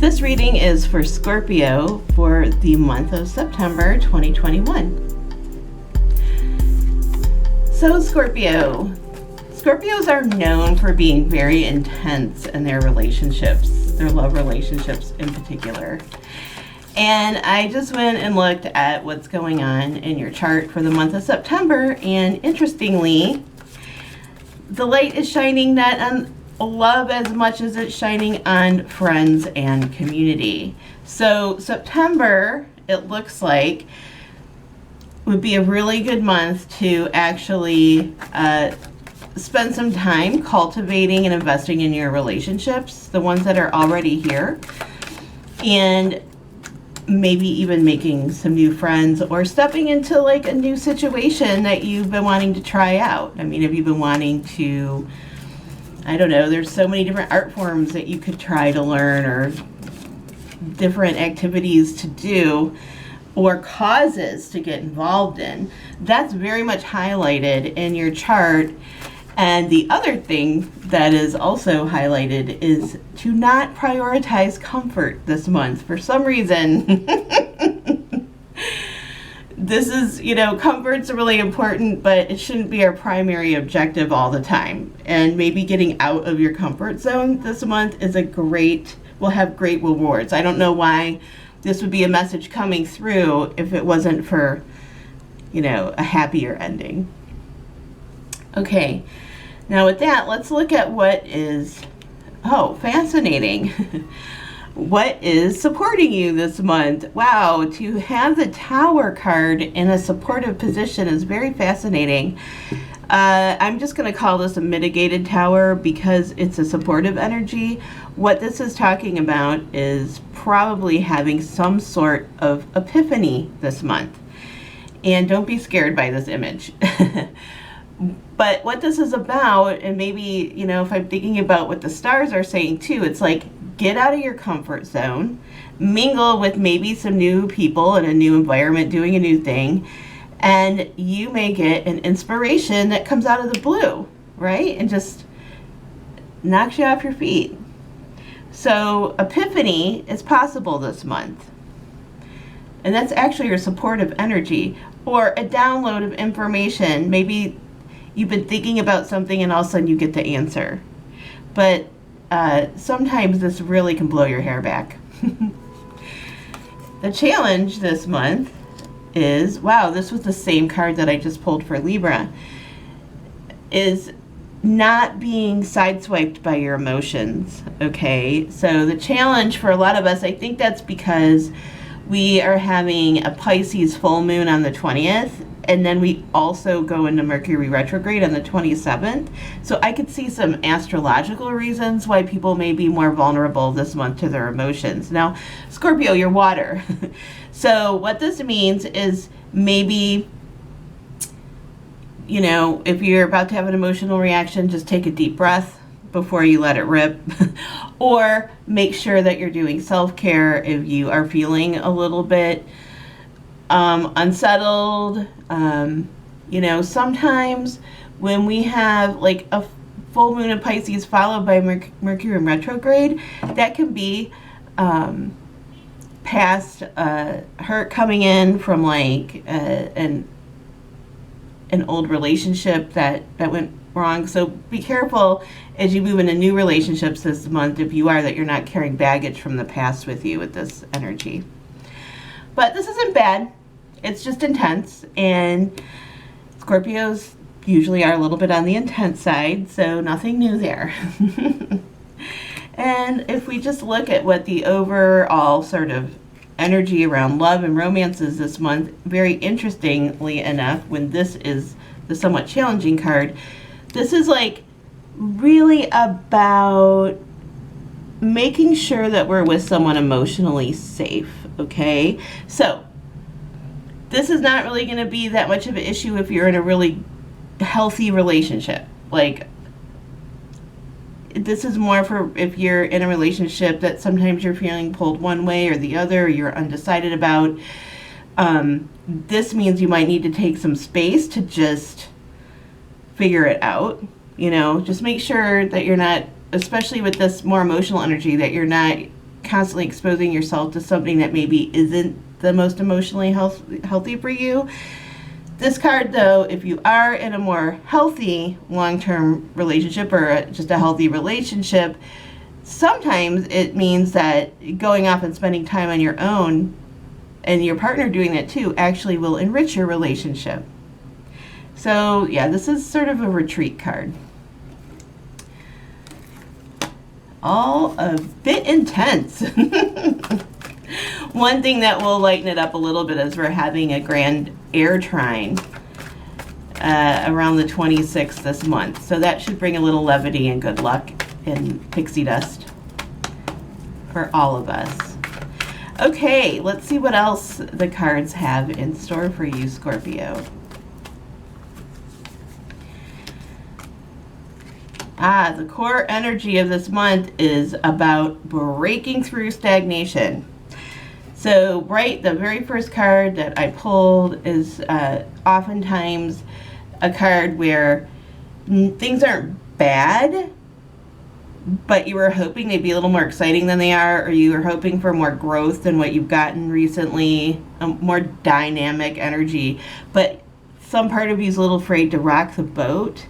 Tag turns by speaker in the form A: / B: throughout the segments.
A: This reading is for Scorpio for the month of September 2021. So Scorpios are known for being very intense in their relationships, their love relationships in particular. And I just went and looked at what's going on in your chart for the month of September, and interestingly, the light is shining not on love as much as it's shining on friends and community. So September, it looks like, would be a really good month to actually spend some time cultivating and investing in your relationships, the ones that are already here, and maybe even making some new friends or stepping into like a new situation that you've been wanting to try out. I mean, have you been wanting to, I don't know, there's so many different art forms that you could try to learn, or different activities to do, or causes to get involved in. That's very much highlighted in your chart. And the other thing that is also highlighted is to not prioritize comfort this month. For some reason, this is, comfort's really important, but it shouldn't be our primary objective all the time. And maybe getting out of your comfort zone this month will have great rewards. I don't know why this would be a message coming through if it wasn't for, a happier ending. Okay, now with that, let's look at what is, fascinating. What is supporting you this month? Wow, to have the Tower card in a supportive position is very fascinating. I'm just going to call this a mitigated tower because it's a supportive energy. What this is talking about is probably having some sort of epiphany this month. And don't be scared by this image. But what this is about, and maybe, if I'm thinking about what the stars are saying too, it's like, get out of your comfort zone, mingle with maybe some new people in a new environment, doing a new thing, and you may get an inspiration that comes out of the blue, right? And just knocks you off your feet. So epiphany is possible this month. And that's actually your supportive energy, or a download of information. Maybe you've been thinking about something and all of a sudden you get the answer. But sometimes this really can blow your hair back. The challenge this month is, wow, this was the same card that I just pulled for Libra, is not being sideswiped by your emotions, okay? So the challenge for a lot of us, I think that's because we are having a Pisces full moon on the 20th, and then we also go into Mercury retrograde on the 27th. So I could see some astrological reasons why people may be more vulnerable this month to their emotions. Now, Scorpio, you're water. So what this means is maybe, if you're about to have an emotional reaction, just take a deep breath before you let it rip. Or make sure that you're doing self-care if you are feeling a little bit unsettled. Sometimes when we have like a full moon of Pisces followed by Mercury in retrograde, that can be past hurt coming in from like an old relationship that went wrong. So be careful as you move into new relationships this month, if you are, that you're not carrying baggage from the past with you with this energy. But this isn't bad. It's just intense, and Scorpios usually are a little bit on the intense side, so nothing new there. And if we just look at what the overall sort of energy around love and romance is this month, very interestingly enough, when this is the somewhat challenging card, this is like really about making sure that we're with someone emotionally safe, okay? So this is not really going to be that much of an issue if you're in a really healthy relationship. Like, this is more for if you're in a relationship that sometimes you're feeling pulled one way or the other, or you're undecided about. This means you might need to take some space to just figure it out. Just make sure that you're not, especially with this more emotional energy, that you're not constantly exposing yourself to something that maybe isn't the most emotionally healthy for you. This card, though, if you are in a more healthy long-term relationship or just a healthy relationship, sometimes it means that going off and spending time on your own and your partner doing that too actually will enrich your relationship. So yeah, this is sort of a retreat card. All a bit intense. One thing that will lighten it up a little bit is we're having a grand air trine around the 26th this month. So that should bring a little levity and good luck and pixie dust for all of us. Okay, let's see what else the cards have in store for you, Scorpio. The core energy of this month is about breaking through stagnation. So, right, the very first card that I pulled is oftentimes a card where things aren't bad, but you were hoping they'd be a little more exciting than they are, or you were hoping for more growth than what you've gotten recently, a more dynamic energy, but some part of you is a little afraid to rock the boat.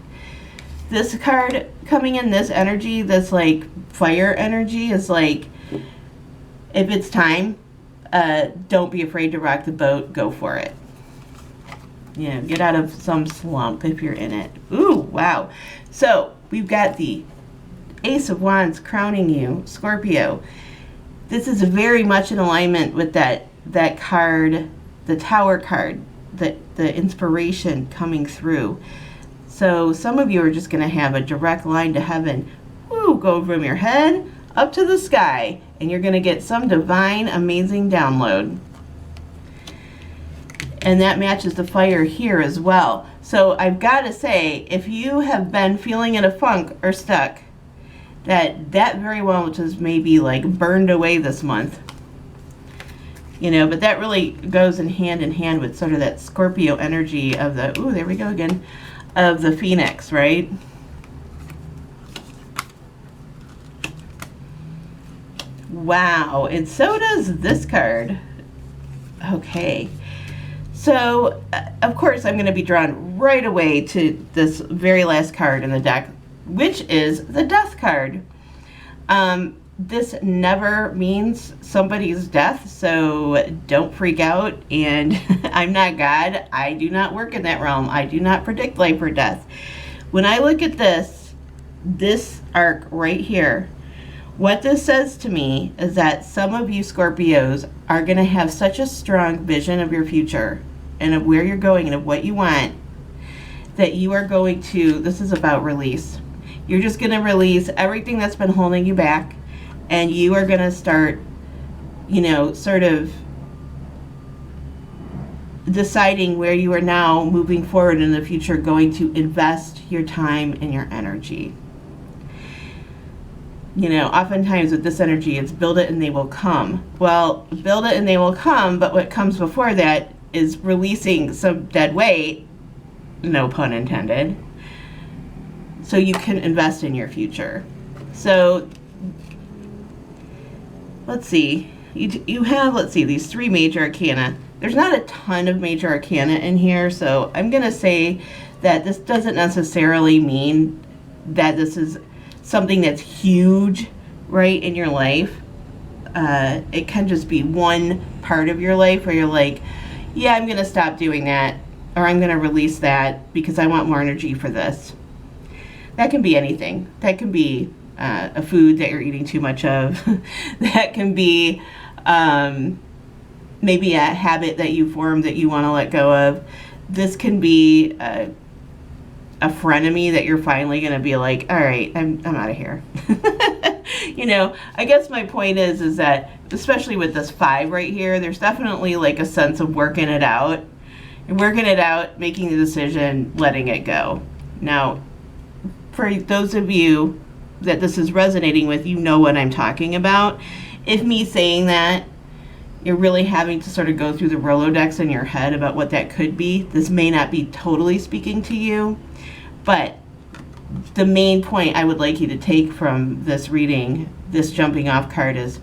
A: This card coming in, this energy, this like fire energy, is like, if it's time, don't be afraid to rock the boat, go for it. You know, get out of some slump if you're in it. Ooh, wow. So we've got the Ace of Wands crowning you, Scorpio. This is very much in alignment with that card, the Tower card, the inspiration coming through. So some of you are just going to have a direct line to heaven. Woo, go from your head up to the sky, and you're going to get some divine, amazing download. And that matches the fire here as well. So I've got to say, if you have been feeling in a funk or stuck, that very well just maybe like burned away this month. You know, but that really goes in hand with sort of that Scorpio energy of the, ooh, there we go again, of the Phoenix, right? Wow, and so does this card. Okay, so of course I'm going to be drawn right away to this very last card in the deck, which is the Death card. This never means somebody's death, so don't freak out. And I'm not God. I do not work in that realm. I do not predict life or death. When I look at this arc right here, what this says to me is that some of you Scorpios are going to have such a strong vision of your future and of where you're going and of what you want that you are going to, this is about release. You're just going to release everything that's been holding you back, and you are going to start, you know, sort of deciding where you are now moving forward in the future going to invest your time and your energy. You know, oftentimes with this energy, it's build it and they will come. Well, build it and they will come, but what comes before that is releasing some dead weight, no pun intended, so you can invest in your future. So let's see, you have, let's see, these three major arcana. There's not a ton of major arcana in here, so I'm going to say that this doesn't necessarily mean that this is something that's huge, right, in your life. It can just be one part of your life where you're like, yeah, I'm going to stop doing that, or I'm going to release that because I want more energy for this. That can be anything. That can be a food that you're eating too much of. That can be maybe a habit that you formed that you want to let go of. This can be a frenemy that you're finally going to be like, all right, I'm out of here. You know, I guess my point is that, especially with this 5 right here, there's definitely like a sense of working it out. You're working it out, making the decision, letting it go. Now, for those of you that this is resonating with, you know what I'm talking about. If me saying that, you're really having to sort of go through the Rolodex in your head about what that could be, this may not be totally speaking to you, but the main point I would like you to take from this reading, this jumping off card, is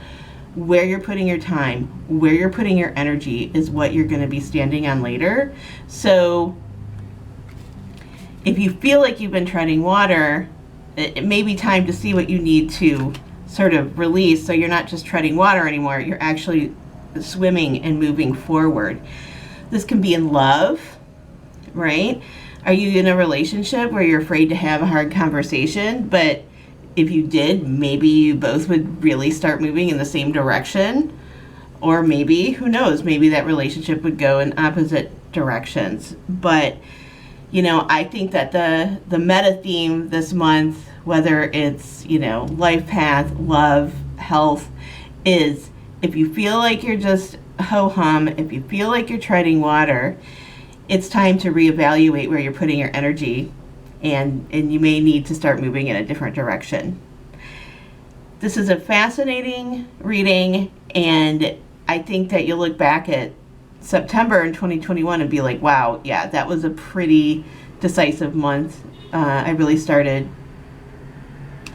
A: where you're putting your time, where you're putting your energy is what you're going to be standing on later. So if you feel like you've been treading water, it may be time to see what you need to sort of release, so you're not just treading water anymore, you're actually swimming and moving forward. This can be in love, right? Are you in a relationship where you're afraid to have a hard conversation, but if you did, maybe you both would really start moving in the same direction? Or maybe, who knows, maybe that relationship would go in opposite directions. But you know, I think that the meta theme this month, whether it's, you know, life path, love, health, is if you feel like you're just ho-hum, if you feel like you're treading water, it's time to reevaluate where you're putting your energy, and you may need to start moving in a different direction. This is a fascinating reading, and I think that you'll look back at September in 2021 and be like, wow, yeah, that was a pretty decisive month. I really started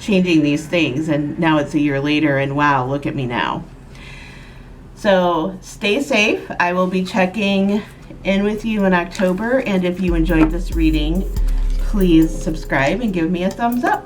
A: changing these things, and now it's a year later, and wow, look at me now. So stay safe. I will be checking in with you in October, and if you enjoyed this reading, please subscribe and give me a thumbs up.